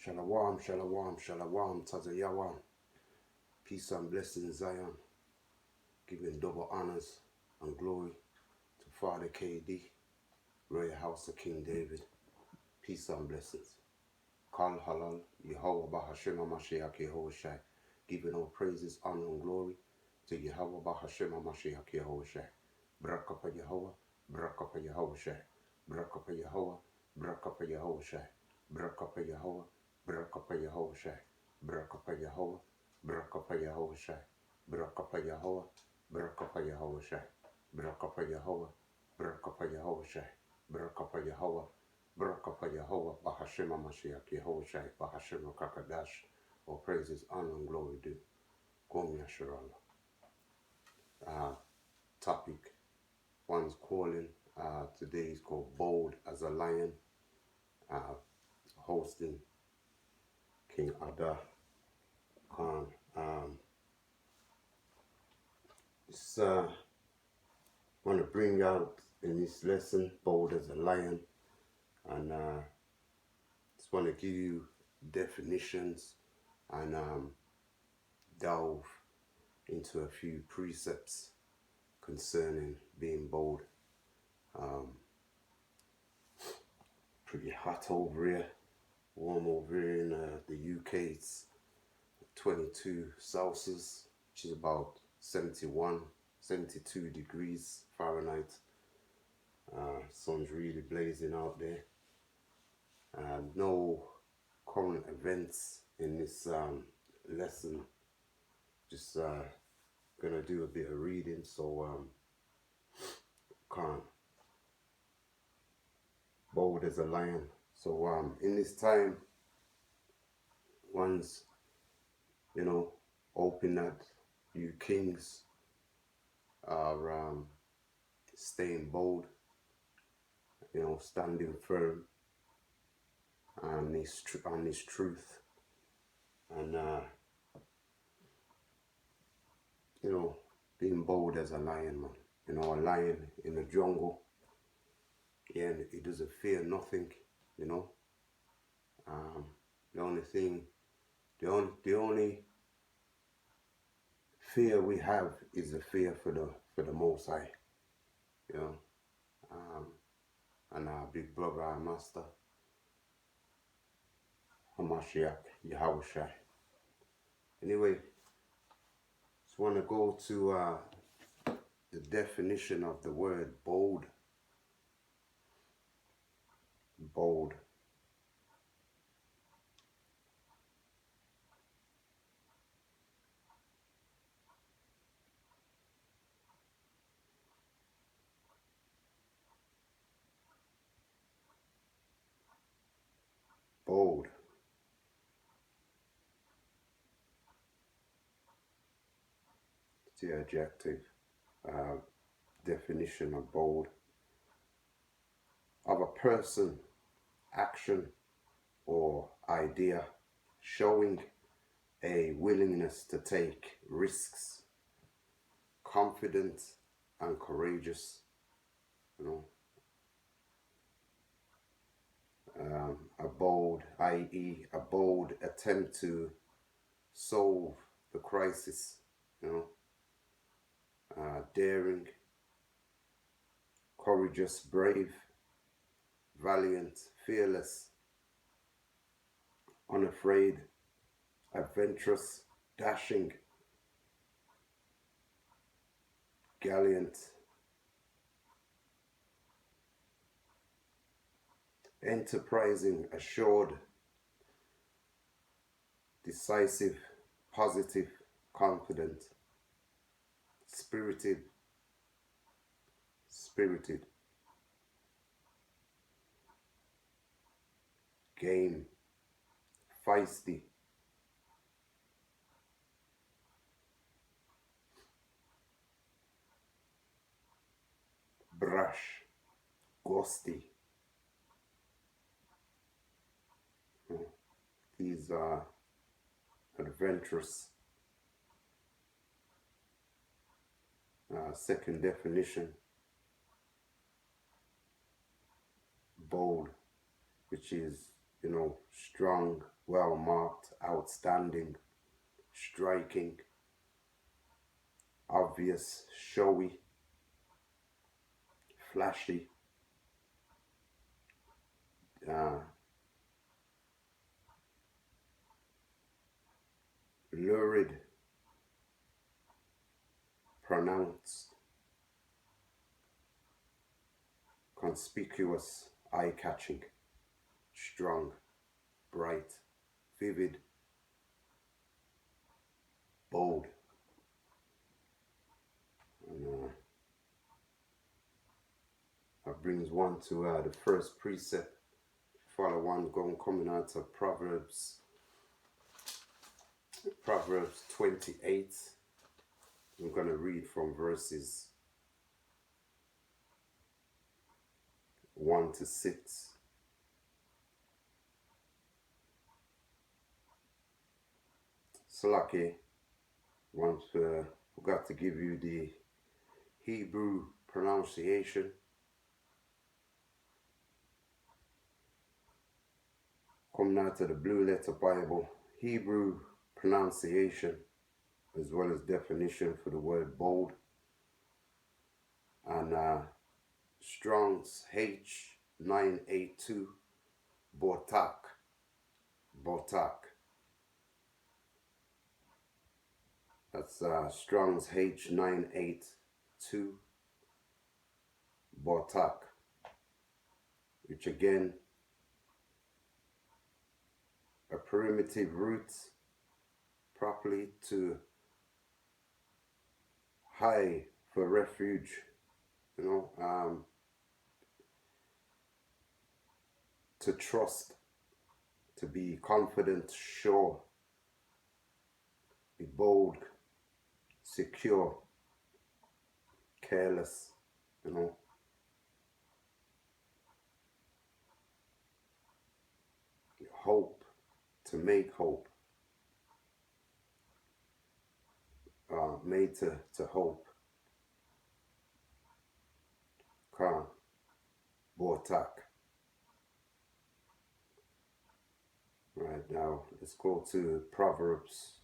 Shalom, shalom, shalom, Tazayawan. Peace and blessings, Zion. Giving double honors and glory to Father KD, Royal House of King David. Peace and blessings. Kal Halal, Yahweh Bahashem HaMashiach Yehovah Shai. Giving all praises, honor, and glory to Yahweh Bahashem HaMashiach Yehovah Shai. Brakapa Yahweh, Brakapa Yehovah Shai. Brakapa Yahweh, Brakapa Yehovah Shai. Brakapa Yahweh, Brakapa Yehovah Shai. Brakapa Yahweh, Brakapa Yehovah Shai. Brakapa Yahweh, Brakapa Yehovah Shai. Brakapa Yahweh, Brakapa Yehovah Shai. Brakapa Yahweh, Barakapa Yahweh, Bahashem HaMashiach, Yehovah Shai, Bahashem HaKakadash. All praises, honor, and glory due. Kwam Yasharallah. Topic, one's calling. Today is called Bold as a Lion. Hosting King Ada Khan. Just want to bring out in this lesson, Bold as a Lion. And just want to give you definitions and delve into a few precepts concerning being bold. Pretty hot over here, warm over here in the UK. It's 22 Celsius, which is about 71, 72 degrees Fahrenheit. Sun's really blazing out there. No current events in this lesson. Just gonna do a bit of reading, so can't. Bold as a lion. So in this time, one's, hoping that you kings are staying bold, standing firm on this truth, and being bold as a lion, man. A lion in the jungle. Yeah, and it doesn't fear nothing, The only fear we have is the fear for the Most High, and our big brother, our master, Hamashiach, Yehovah Shai. Anyway, just want to go to the definition of the word bold. Bold. Bold. It's the adjective definition of bold. Of a person, action, or idea showing a willingness to take risks, confident and courageous, a bold, i.e. a bold attempt to solve the crisis, daring, courageous, brave, valiant, fearless, unafraid, adventurous, dashing, gallant, enterprising, assured, decisive, positive, confident, spirited, game, feisty, brash, ghosty. These are adventurous. Second definition, bold, which is, strong, well marked, outstanding, striking, obvious, showy, flashy, uh, lurid, pronounced, conspicuous, eye-catching, strong, bright, vivid, bold. And that brings one to the first precept. Follow one coming out of Proverbs 28. I'm going to read from verses 1 to 6. Slaki, once forgot to give you the Hebrew pronunciation. Coming out of the Blue Letter Bible, Hebrew pronunciation as well as definition for the word bold. And Strong's H982, Botak. That's Strong's H982, Botak, which again, a primitive root properly to high for refuge, to trust, to be confident, sure, be bold, secure, careless, hope, to make hope, made to hope. Khan, Botak. Right, now let's go to Proverbs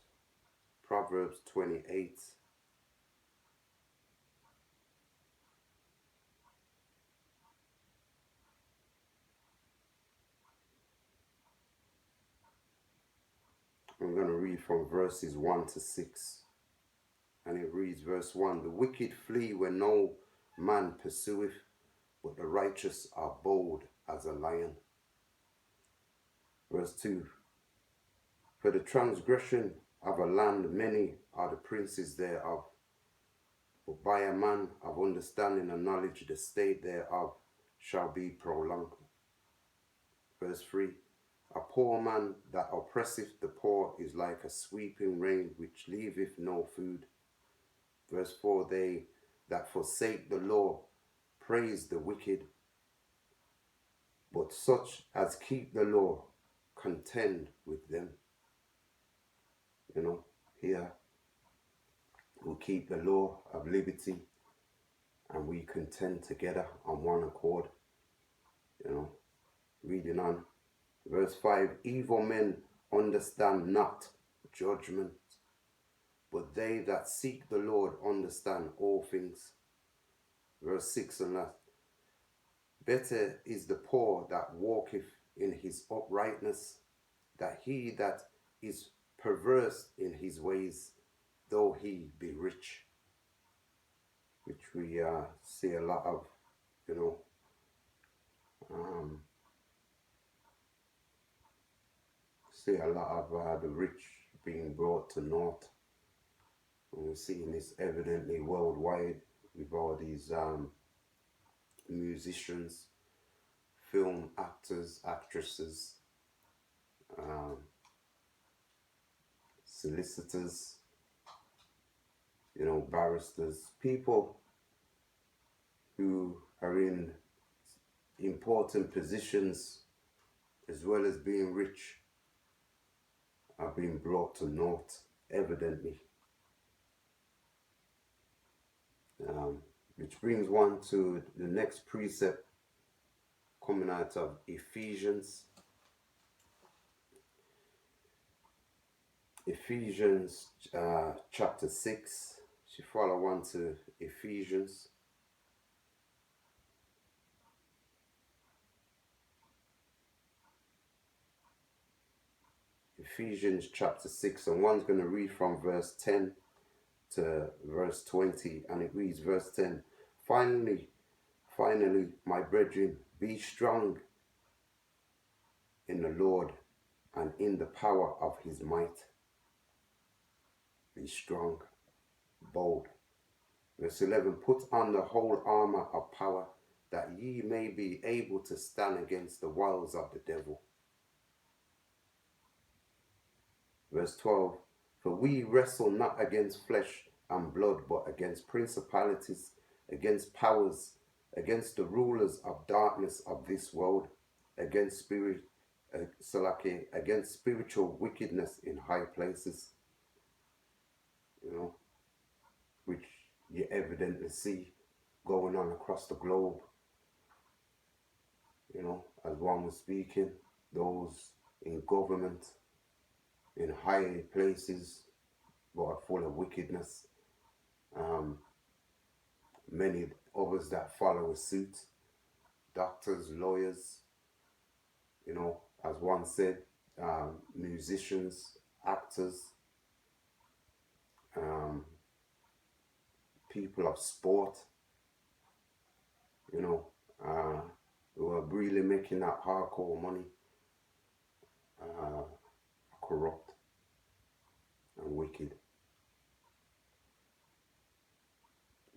28. I'm going to read from verses 1 to 6. And it reads, verse 1, the wicked flee when no man pursueth, but the righteous are bold as a lion. Verse 2, for the transgression of a land many are the princes thereof, but by a man of understanding and knowledge the state thereof shall be prolonged. Verse 3, a poor man that oppresseth the poor is like a sweeping rain which leaveth no food. Verse 4, they that forsake the law praise the wicked, but such as keep the law contend with them. Here we keep the law of liberty and we contend together on one accord. Reading on, verse 5, evil men understand not judgment, but they that seek the Lord understand all things. Verse 6 and last, better is the poor that walketh in his uprightness, than he that is perverse in his ways, though he be rich. Which we see a lot of, see a lot of the rich being brought to naught. And we're seeing this evidently worldwide with all these musicians, film actors, actresses, solicitors, barristers, people who are in important positions as well as being rich are being brought to naught, evidently. Which brings one to the next precept coming out of Ephesians Ephesians chapter 6. She follow on to Ephesians. Ephesians chapter 6, and one's going to read from verse 10 to verse 20, and it reads verse 10. Finally, my brethren, be strong in the Lord and in the power of his might. Be strong, bold. Verse 11, put on the whole armor of power, that ye may be able to stand against the wiles of the devil. Verse 12, for we wrestle not against flesh and blood, but against principalities, against powers, against the rulers of darkness of this world, against spiritual wickedness in high places. You know, which you evidently see going on across the globe. You know, as one was speaking, those in government, in high places, but are full of wickedness. Many others that follow suit, doctors, lawyers, you know, as one said, musicians, actors, people of sport, you know, who are really making that hardcore money, corrupt and wicked.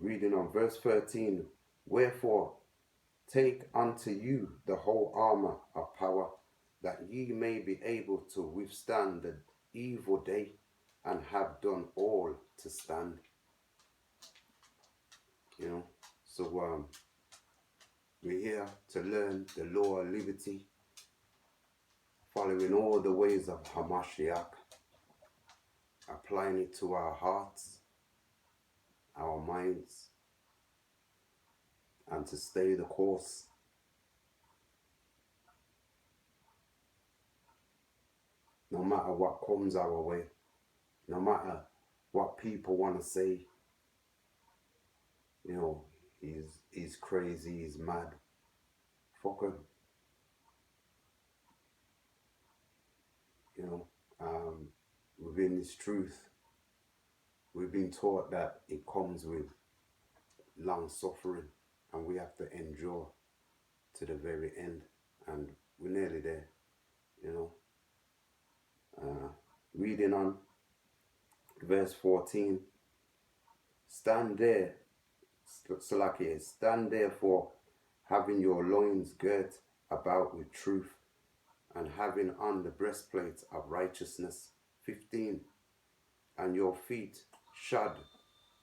Reading on verse 13, wherefore take unto you the whole armor of power, that ye may be able to withstand the evil day, and have done all to stand. You know, so we're here to learn the law of liberty, following all the ways of Hamashiach, applying it to our hearts, our minds, and to stay the course. No matter what comes our way, no matter what people want to say, you know, he's crazy, he's mad. Fuck him. You know, within this truth, we've been taught that it comes with long suffering, and we have to endure to the very end, and we're nearly there, you know. Reading on verse 14, stand therefore, having your loins girt about with truth, and having on the breastplate of righteousness. 15, and your feet shod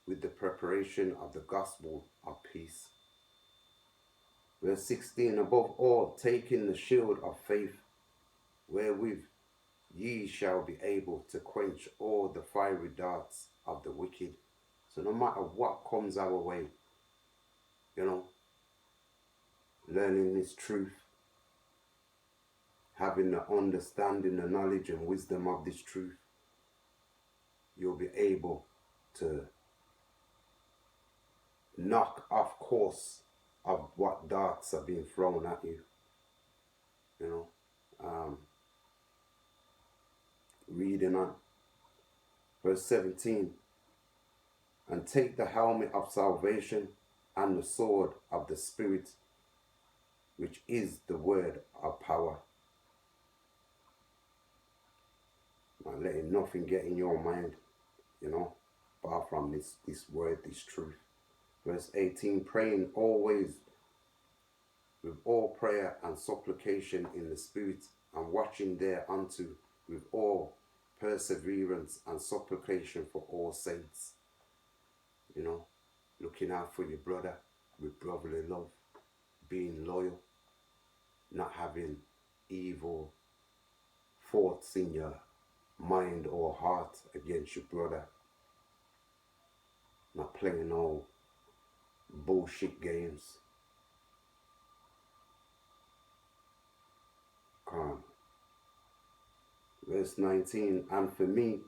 with the preparation of the gospel of peace. Verse 16, above all, taking the shield of faith, wherewith ye shall be able to quench all the fiery darts of the wicked. So no matter what comes our way, you know, learning this truth, having the understanding, the knowledge and wisdom of this truth, you'll be able to knock off course of what darts are being thrown at you. You know, reading on verse 17, and take the helmet of salvation and the sword of the Spirit, which is the word of power. Not letting nothing get in your mind, you know, apart from this word, this truth. Verse 18, praying always with all prayer and supplication in the Spirit, and watching thereunto with all perseverance and supplication for all saints. You know, looking out for your brother with brotherly love, being loyal, not having evil thoughts in your mind or heart against your brother, not playing no bullshit games. Calm. Verse 19, and for me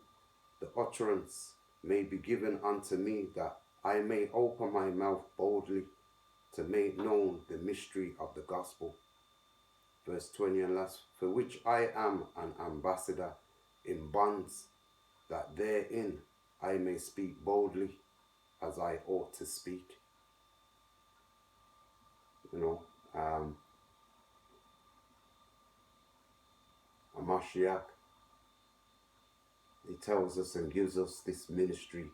the utterance may be given unto me, that I may open my mouth boldly to make known the mystery of the gospel. Verse 20 and last, for which I am an ambassador in bonds, that therein I may speak boldly as I ought to speak. Hamashiach, he tells us and gives us this ministry,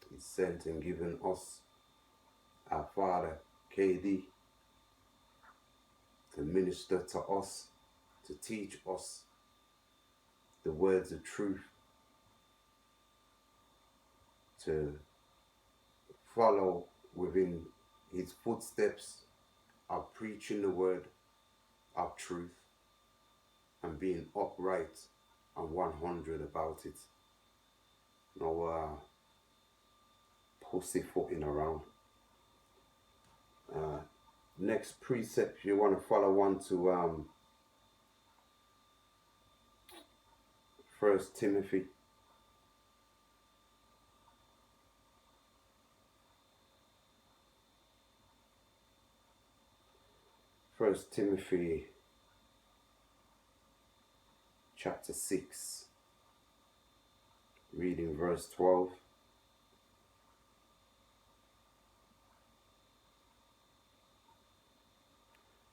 he's sent and given us our Father, KD, to minister to us, to teach us the words of truth, to follow within his footsteps of preaching the word of truth and being upright and 100 about it. No pussyfooting around. Next precept, you want to follow on to 1 Timothy. First Timothy chapter 6, reading verse 12.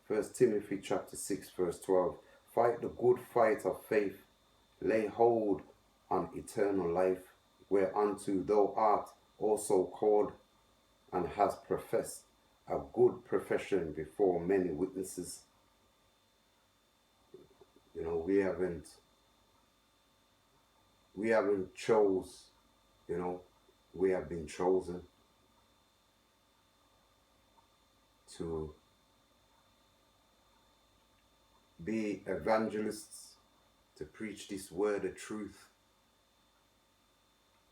First Timothy chapter 6 verse 12. Fight the good fight of faith, lay hold on eternal life, whereunto thou art also called, and hast professed a good profession before many witnesses. We haven't chose, we have been chosen to be evangelists, to preach this word of truth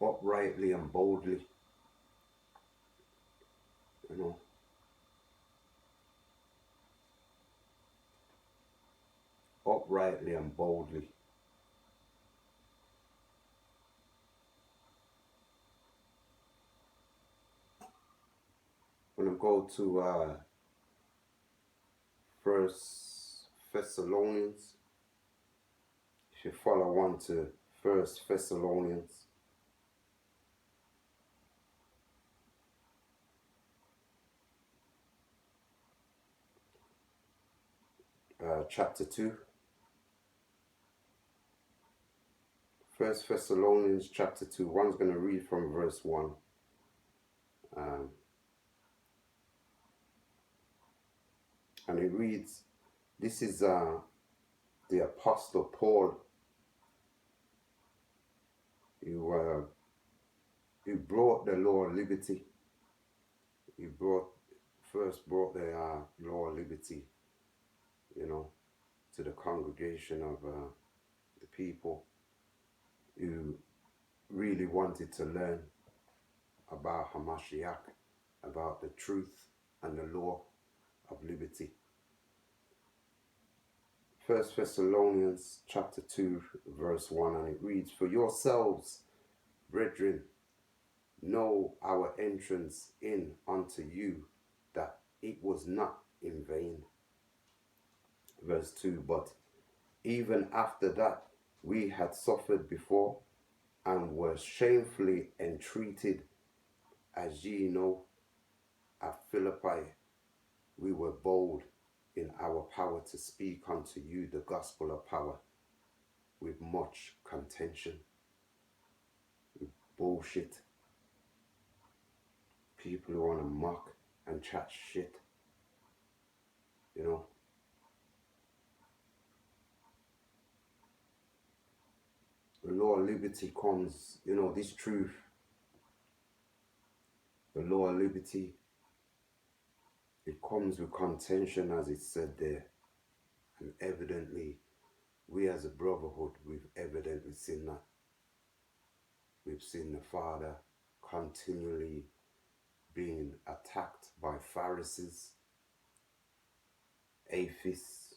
uprightly and boldly. Uprightly and boldly. I'm going to go to 1 Thessalonians. If you follow on to 1 Thessalonians chapter 2. 1 Thessalonians chapter 2. One's going to read from verse 1. And it reads, this is the Apostle Paul, who brought the law of liberty. He first brought the law of liberty, to the congregation of the people who really wanted to learn about Hamashiach, about the truth and the law of liberty. 1 Thessalonians chapter 2 verse 1, and it reads, for yourselves, brethren, know our entrance in unto you, that it was not in vain. Verse 2, but even after that we had suffered before, and were shamefully entreated, as ye know, at Philippi we were bold in our power to speak unto you the gospel of power, with much contention, with bullshit, people who want to mock and chat shit, The law of liberty comes, this truth, the law of liberty, it comes with contention, as it said there. And evidently, we as a brotherhood, we've evidently seen that. We've seen the Father continually being attacked by Pharisees, atheists,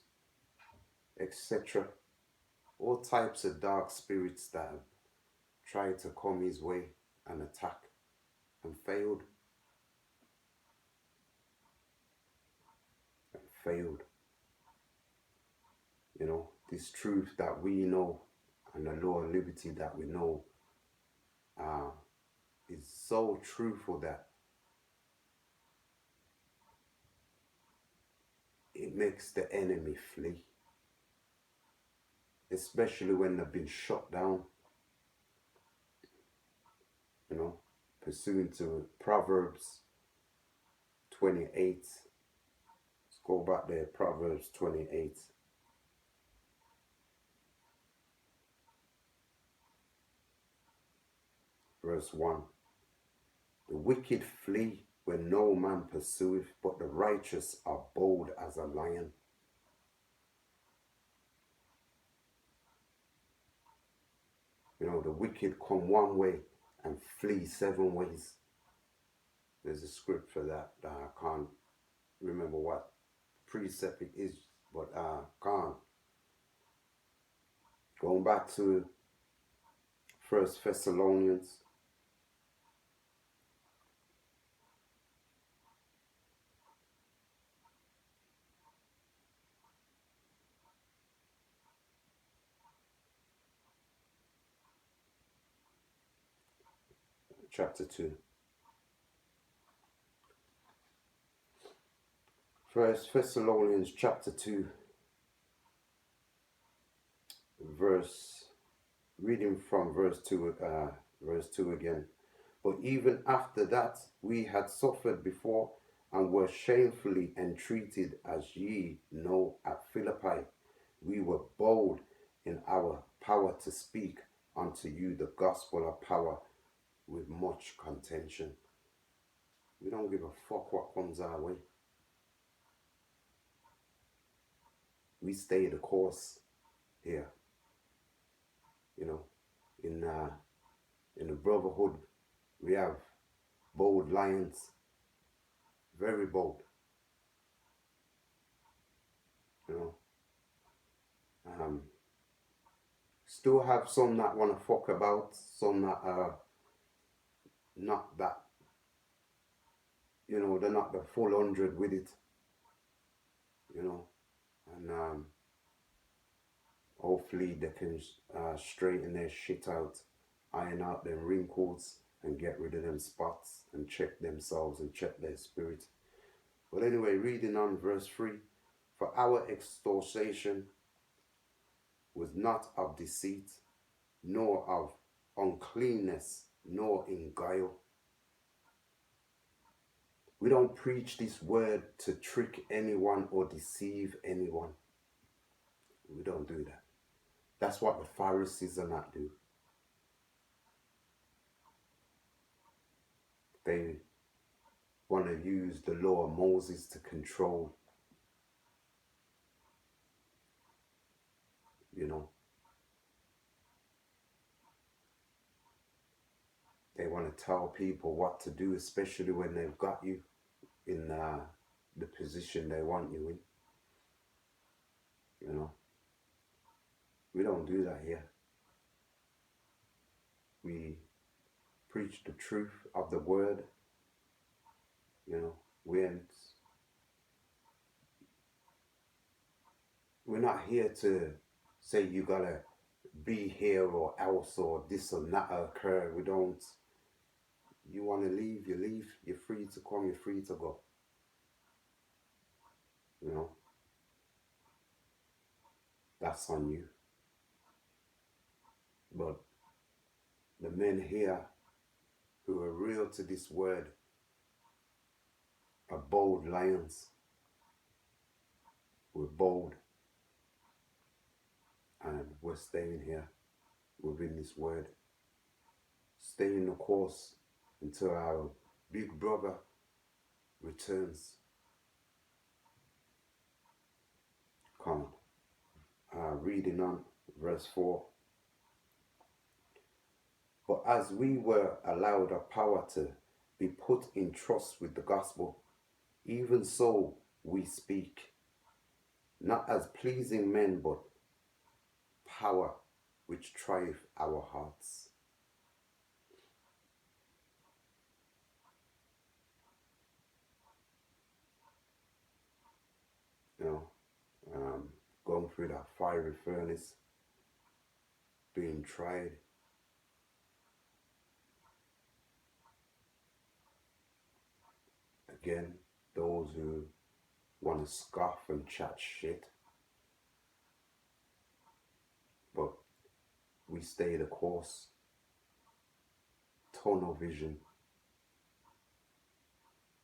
etc. all types of dark spirits that have tried to come his way and attack and failed and failed. You know, this truth that we know and the law and liberty that we know uh, is so truthful that it makes the enemy flee, especially when they've been shot down, you know, pursuant to Proverbs 28. Let's go back there, Proverbs 28. Verse 1. The wicked flee when no man pursueth, but the righteous are bold as a lion. You know, the wicked come one way and flee 7 ways. There's a script for that. I can't remember what precept it is, but can't. Going back to 1 Thessalonians chapter 2. 1 Thessalonians chapter 2, reading from verse 2 again. But even after that we had suffered before and were shamefully entreated, as ye know at Philippi, we were bold in our power to speak unto you the gospel of power with much contention. We don't give a fuck what comes our way. We stay the course here. You know, in the brotherhood, we have bold lions, very bold. You know, still have some that want to fuck about, some that are not that. You know, they're not the full 100 with it. You know, and hopefully they can straighten their shit out, iron out them wrinkles, and get rid of them spots, and check themselves and check their spirit. But anyway, reading on verse 3. For our extortion was not of deceit, nor of uncleanness, nor in guile. We don't preach this word to trick anyone or deceive anyone. We don't do that. That's what the Pharisees are not do. They want to use the law of Moses to control. You know, they want to tell people what to do, especially when they've got you in the position they want you in. You know, we don't do that here. We preach the truth of the word. You know, we're not here to say you gotta be here or else or this or that occur. We don't. You want to leave, you leave. You're free to come, you're free to go. You know, that's on you. But the men here who are real to this word are bold lions. We're bold. And we're staying here within this word. Staying the course until our big brother returns. Come on. Reading on verse 4. But as we were allowed a power to be put in trust with the gospel, even so we speak, not as pleasing men, but power which trieth our hearts. You know, going through that fiery furnace, being tried. Again, those who want to scoff and chat shit, but we stay the course, tunnel vision,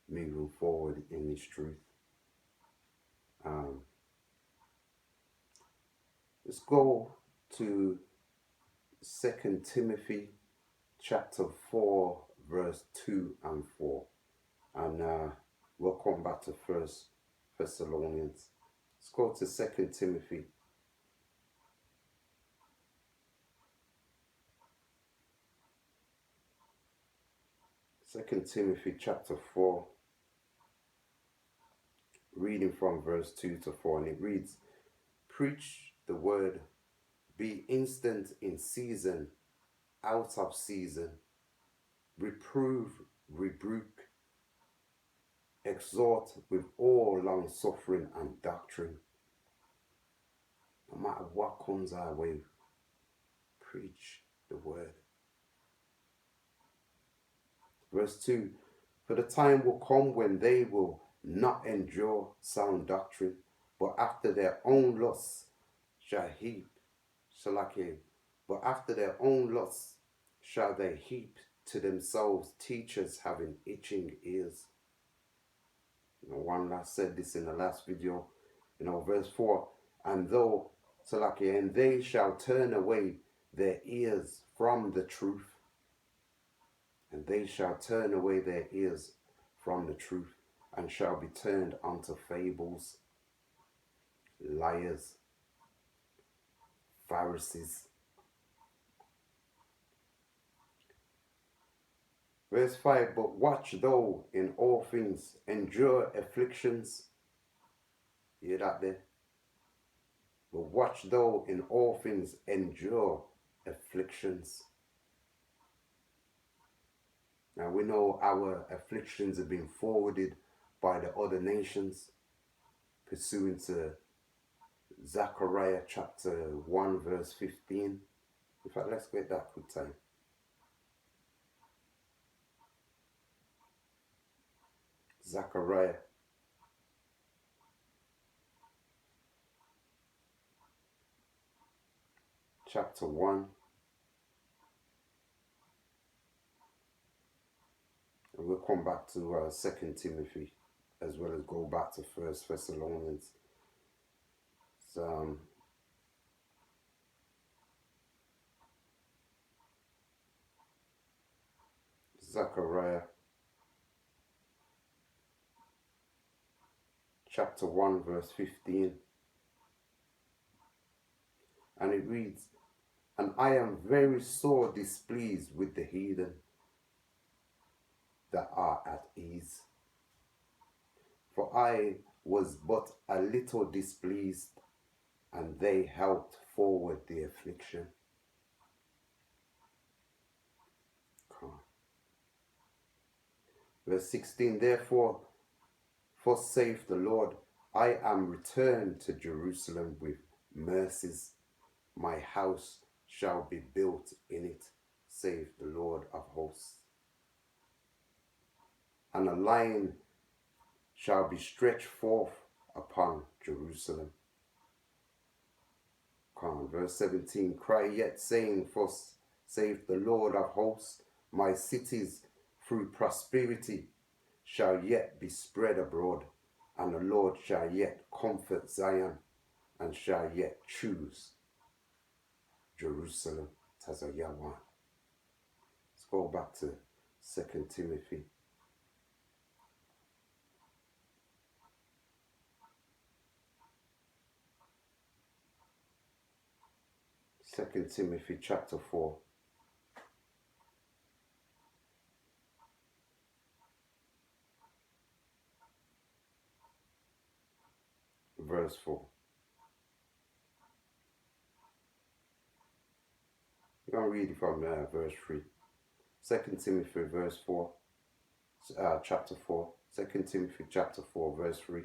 moving forward in this truth. Let's go to 2 Timothy chapter 4 verse 2 and 4, and we'll come back to 1 Thessalonians. Let's go to 2 Timothy. Second Timothy chapter 4, reading from verse 2 to 4, and it reads, "Preach the word, be instant in season, out of season, reprove, rebuke, exhort with all long suffering and doctrine." No matter what comes our way, preach the word. Verse 2, "For the time will come when they will not endure sound doctrine, but after their own lusts shall they heap to themselves teachers having itching ears." One last said this in the last video, verse 4, "And they shall turn away their ears from the truth." And they shall turn away their ears from the truth, and shall be turned unto fables, liars, Pharisees. Verse 5, "But watch thou in all things, endure afflictions." You hear that there? "But watch thou in all things, endure afflictions." Now we know our afflictions have been forwarded by the other nations, pursuant to Zechariah chapter 1 verse 15. In fact, let's get that quick time. Zechariah chapter 1. And we'll come back to 2 Timothy, as well as go back to 1 Thessalonians. Zechariah chapter 1 verse 15. And it reads, "And I am very sore displeased with the heathen that are at ease. For I was but a little displeased, and they helped forward the affliction." Verse 16, "Therefore, for saith the Lord, I am returned to Jerusalem with mercies. My house shall be built in it, saith the Lord of hosts. And a line shall be stretched forth upon Jerusalem." Verse 17, "Cry yet, saying, for saith the Lord of hosts, my cities through prosperity shall yet be spread abroad, and the Lord shall yet comfort Zion, and shall yet choose Jerusalem." Tazayawan. Let's go back to 2 Timothy. Second Timothy chapter 4. Verse 4. I'm going to read it from verse 3. 2 Timothy verse 4, chapter 4. 2 Timothy chapter 4 verse 3.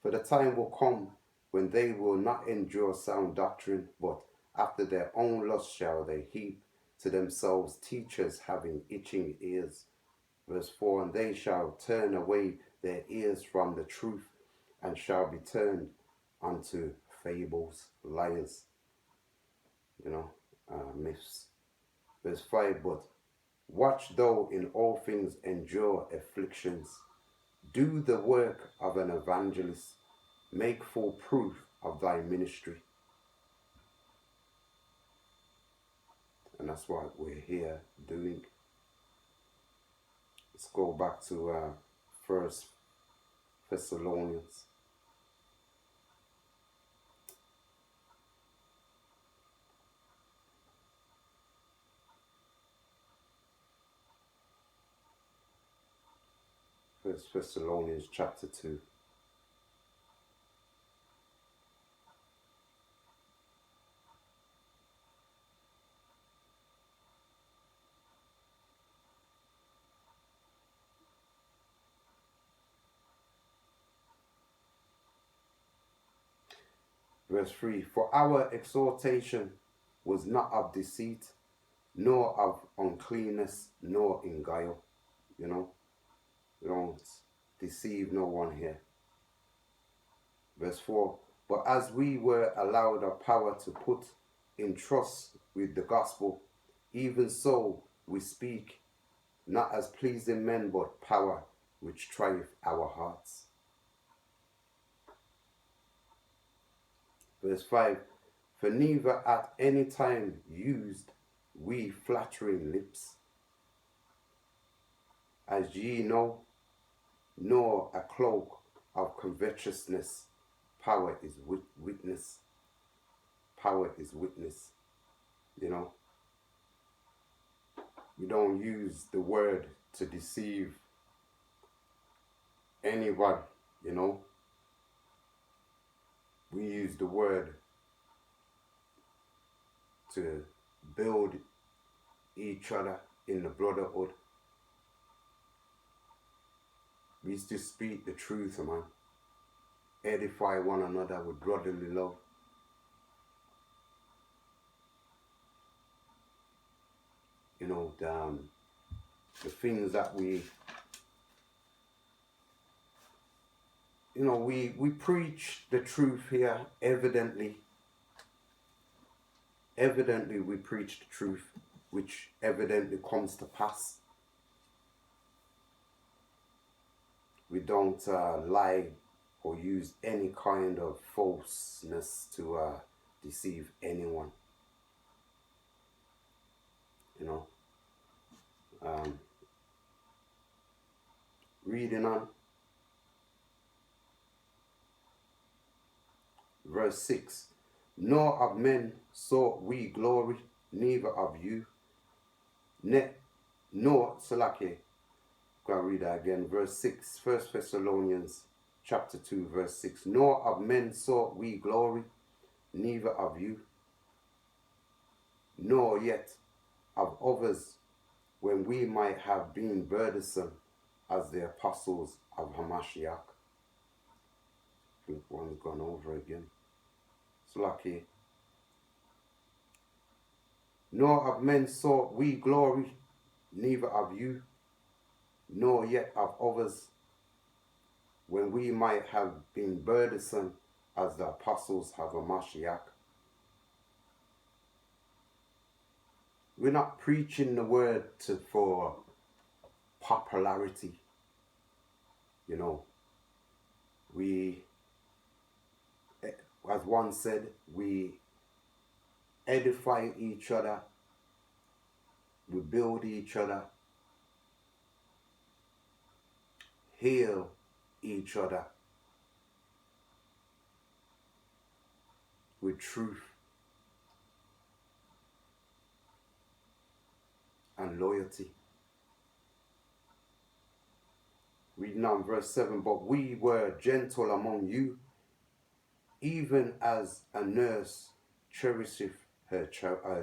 For the time will come when they will not endure sound doctrine, but after their own lust shall they heap to themselves teachers having itching ears. Verse 4, and they shall turn away their ears from the truth, and shall be turned unto fables, liars, myths. Verse 5, but watch thou in all things, endure afflictions, do the work of an evangelist, make full proof of thy ministry. And that's what we're here doing. Let's go back to 1 Thessalonians. First Thessalonians chapter 2. Verse 3, for our exhortation was not of deceit, nor of uncleanness, nor in guile. We don't deceive no one here. Verse 4, but as we were allowed a power to put in trust with the gospel, even so we speak, not as pleasing men, but power which trieth our hearts. Verse 5, for neither at any time used we flattering lips, as ye know, nor a cloak of covetousness. Power is witness. Power is witness. We don't use the word to deceive anyone, We use the word to build each other in the brotherhood. We used to speak the truth, man. Edify one another with brotherly love. The things that we preach the truth here, evidently we preach the truth, which evidently comes to pass. We don't lie or use any kind of falseness to deceive anyone. Reading on. Verse 6, nor of men sought we glory, neither of you, Go and read that again. Verse 6, 1 Thessalonians chapter 2, verse 6. Nor of men sought we glory, neither of you, nor yet of others, when we might have been burdensome as the apostles of Hamashiach. I think one's gone over again. It's lucky. Nor of men sought we glory, neither of you, nor yet of others, when we might have been burdensome as the apostles of Hamashiach. We're not preaching the word for popularity. We, as one said, we edify each other, we build each other, heal each other with truth and loyalty. Reading on verse 7, but we were gentle among you, even as a nurse cherisheth her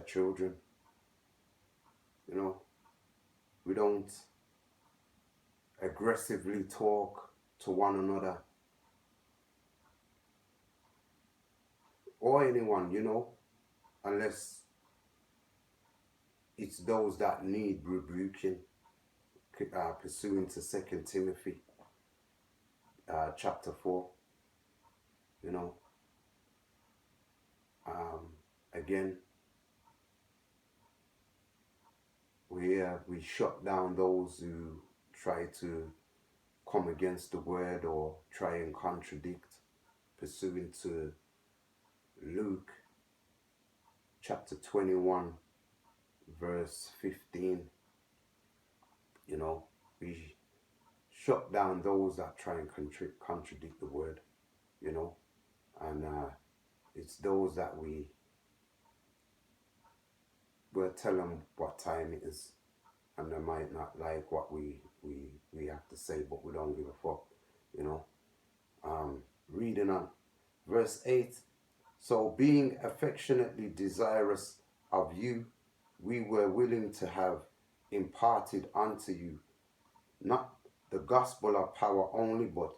children, You know, we don't aggressively talk to one another or anyone, you know, unless it's those that need rebuking, pursuing to 2 Timothy chapter 4, you know. Again, we shut down those who try to come against the word or try and contradict, pursuing to Luke chapter 21 verse 15. You know, we shut down those that try and contradict the word, you know, and it's those that we'll tell them what time it is, and they might not like what we have to say, but we don't give a fuck, you know. Reading on verse 8, so being affectionately desirous of you, we were willing to have imparted unto you not the gospel of power only, but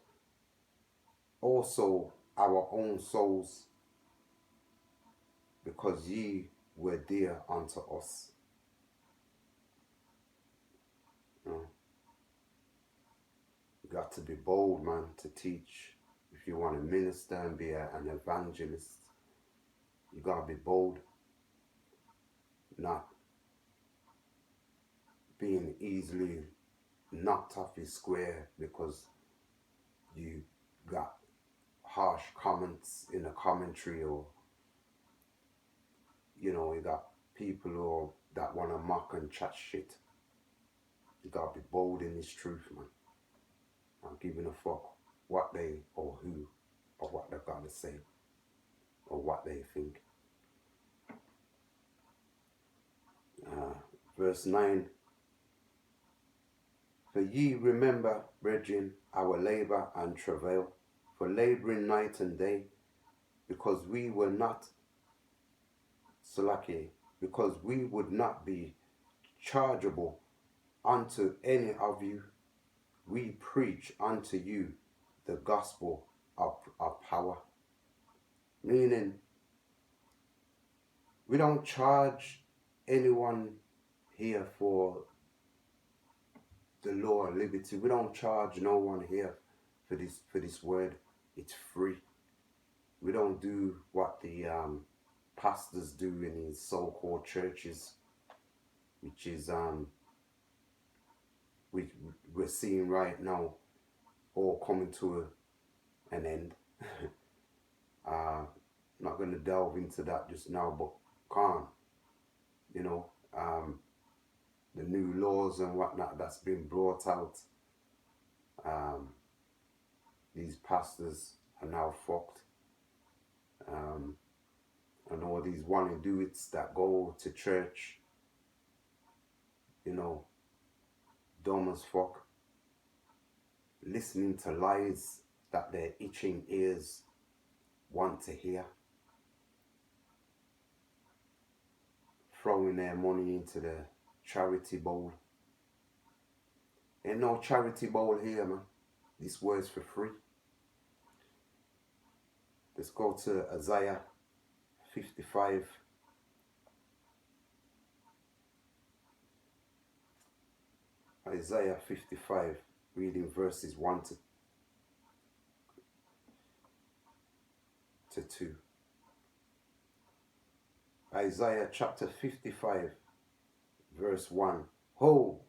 also our own souls, because ye were dear unto us. You know, you got to be bold, man, to teach. If you want to minister and be an evangelist, you got to be bold, not being easily knocked off your square because you got harsh comments in a commentary, or you know, you got people that want to mock and chat shit. You got to be bold in this truth, man. Not giving a fuck what they or who or what they've got to say or what they think. Verse 9, for ye remember, brethren, our labour and travail, for labouring night and day, because we were not Salaki, because we would not be chargeable unto any of you. We preach unto you the gospel of power. Meaning, we don't charge anyone here for the law and liberty. We don't charge no one here for this word. It's free. We don't do what the pastors do in these so-called churches, which is we're seeing right now all coming to an end. Not going to delve into that just now, but you know, the new laws and whatnot that's been brought out, these pastors are now fucked. And all these wanna-do-its that go to church, you know, dumb as fuck, listening to lies that their itching ears want to hear, throwing their money into the charity bowl. Ain't no charity bowl here, man. This word's for free. Let's go to Isaiah 55. Isaiah 55, reading verses 1 to 2. Isaiah chapter 55, verse 1. Ho,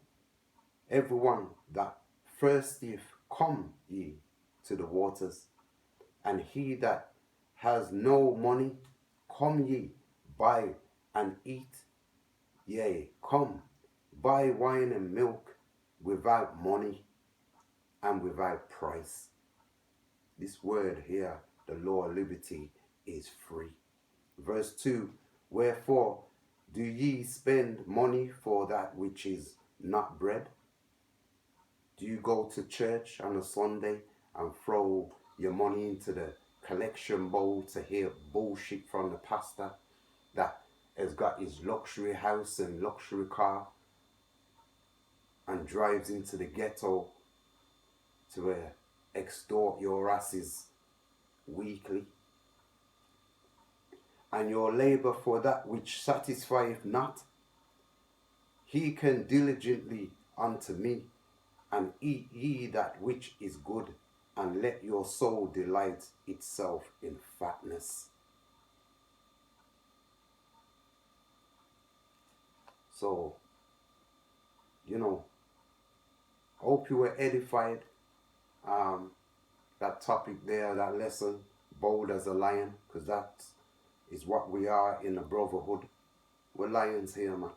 everyone that thirsteth, come ye to the waters, and he that has no money, come ye, buy and eat. Yea, come, buy wine and milk without money and without price. This word here, the law of liberty, is free. Verse 2, wherefore do ye spend money for that which is not bread? Do you go to church on a Sunday and throw your money into the collection bowl to hear bullshit from the pastor that has got his luxury house and luxury car, and drives into the ghetto to extort your asses weekly, and your labour for that which satisfieth not, he can diligently unto me, and eat ye that which is good, and let your soul delight itself in fatness. So, hope you were edified. That topic there, that lesson, bold as a lion, because that is what we are in the brotherhood. We're lions here, man.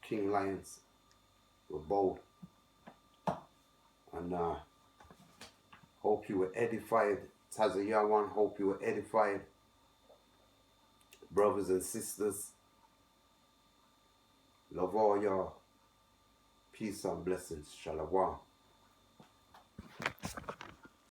King lions. We're bold. And hope you were edified. Tazayawan, hope you were edified. Brothers and sisters, love all y'all. Peace and blessings. Shalom.